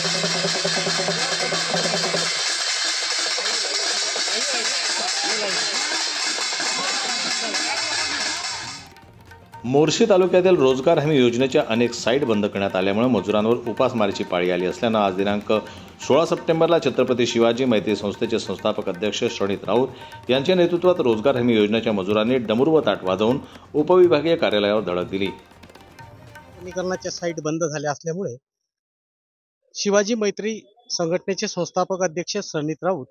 मोर्शी तालुक्यातील रोजगार हमी योजनेच्या अनेक साईट बंद करण्यात आल्यामुळे मजुरांवर उपासमारीची पाळी आली असल्यानं आज दिनांक 16 सप्टेंबरला छत्रपती शिवाजी मैत्री संस्थेचे संस्थापक अध्यक्ष श्रणित राऊत यांच्या नेतृत्वात रोजगार हमी योजनेच्या मजुरांनी डमरू व ताट वाजवून उपविभागीय कार्यालयावर धडक दिली। वनीकरणाच्या साईट बंद झाल्या असल्यामुळे शिवाजी मैत्री संघटनेचे संस्थापक अध्यक्ष श्रणित राऊत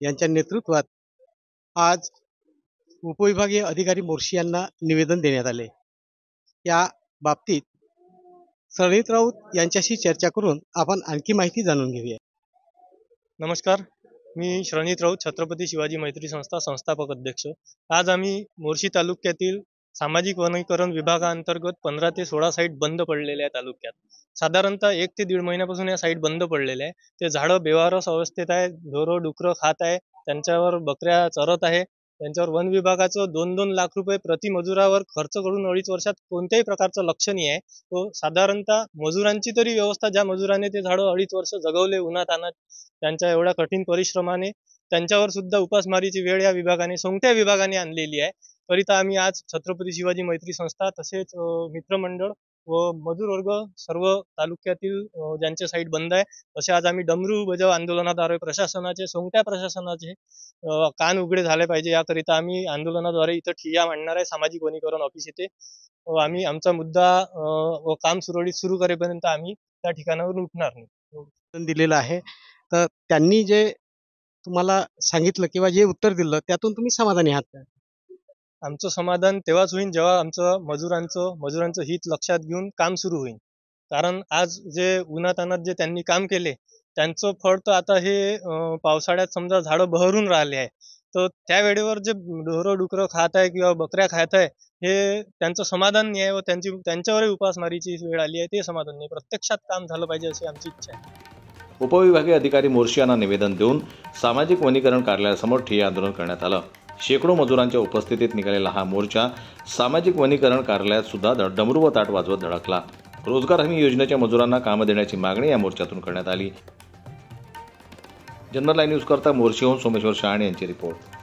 यांच्या नेतृत्वात आज उपविभागीय अधिकारी मोर्शी यांना निवेदन देण्यात आले। या बाबतीत श्रणित राऊत यांच्याशी चर्चा करून आपण आणखी माहिती जाणून घेऊया। नमस्कार, मी श्रणित राऊत, छत्रपती शिवाजी मैत्री संस्था संस्थापक अध्यक्ष। आज आम्ही मोर्शी तालुक्यातील सामाजिक वनीकरण विभागाअंतर्गत 15 ते 16 साईट बंद पडलेल्या आहेत तालुक्यात। साधारणतः 1 ते 1.5 महिन्यापासून या साईट बंद पडलेल्या आहे। ते झाडं बेवारस अवस्थेत आहे, ढोरं डुकरं खात आहे, त्यांच्यावर बकऱ्या चरत आहे। त्यांच्यावर वन विभागाचं 2-2 लाख रुपये प्रति मजुरावर खर्च करून 2.5 वर्षात कोणत्याही प्रकारचं लक्ष नाही आहे। तो साधारणतः मजुरांची तरी व्यवस्था, ज्या मजुराने ते झाडं 2.5 वर्ष जगवले उन्हातान्हात, त्यांच्या एवढ्या कठीण परिश्रमाने त्यांच्यावर सुद्धा उपासमारीची वेळ या विभागाने, सोंगट्या विभागाने आणलेली आहे। करिता आम्ही आज छत्रपती शिवाजी मैत्री संस्था तसेच मित्रमंडळ व मजूर वर्ग सर्व तालुक्यातील ज्यांचे साईट बंद आहे तसे आज आम्ही डमरू बजाव आंदोलनाद्वारे प्रशासनाचे, सोंगट्या प्रशासनाचे कान उघडे झाले पाहिजे याकरिता आम्ही आंदोलनाद्वारे इथं ठिय्या मांडणार आहे सामाजिक वनीकरण ऑफिस येथे। आम्ही आमचा मुद्दा व काम सुरळीत सुरू करेपर्यंत आम्ही त्या ठिकाणावरून उठणार नाही। दिलेलं आहे, तर त्यांनी जे तुम्हाला सांगितलं किंवा जे उत्तर दिलं त्यातून तुम्ही समाधानी आहात का? आमचं समाधान तेव्हाच होईल जेव्हा आमचं मजुरांचं हित लक्षात घेऊन काम सुरू होईल। कारण आज जे उन्हातान्हात जे त्यांनी काम केले त्यांचं फळ तर आता हे पावसाळ्यात समजा झाडं बहरून राहिले आहे, तर त्या वेळेवर जे ढोरं डुकरं खात आहे किंवा बकऱ्या खात आहे हे त्यांचं समाधान नाही आहे व त्यांच्यावरही उपासमारीची वेळ आली आहे, ते समाधान नाही। प्रत्यक्षात काम झालं पाहिजे अशी आमची इच्छा आहे। उपविभागीय अधिकारी मोर्शी यांना निवेदन देऊन सामाजिक वनीकरण कार्यालयासमोर ठिय्या आंदोलन करण्यात आलं। शेकडो मजुरांच्या उपस्थितीत निघालेला हा मोर्चा सामाजिक वनीकरण कार्यालयात सुद्धा डमरू व ताट वाजवत धडकला। रोजगार हमी योजनेच्या मजुरांना काम देण्याची मागणी या मोर्चातून करण्यात आली। जनरल न्यूज करता मोर्शीहून सोमेश्वर शहाणे यांची रिपोर्ट।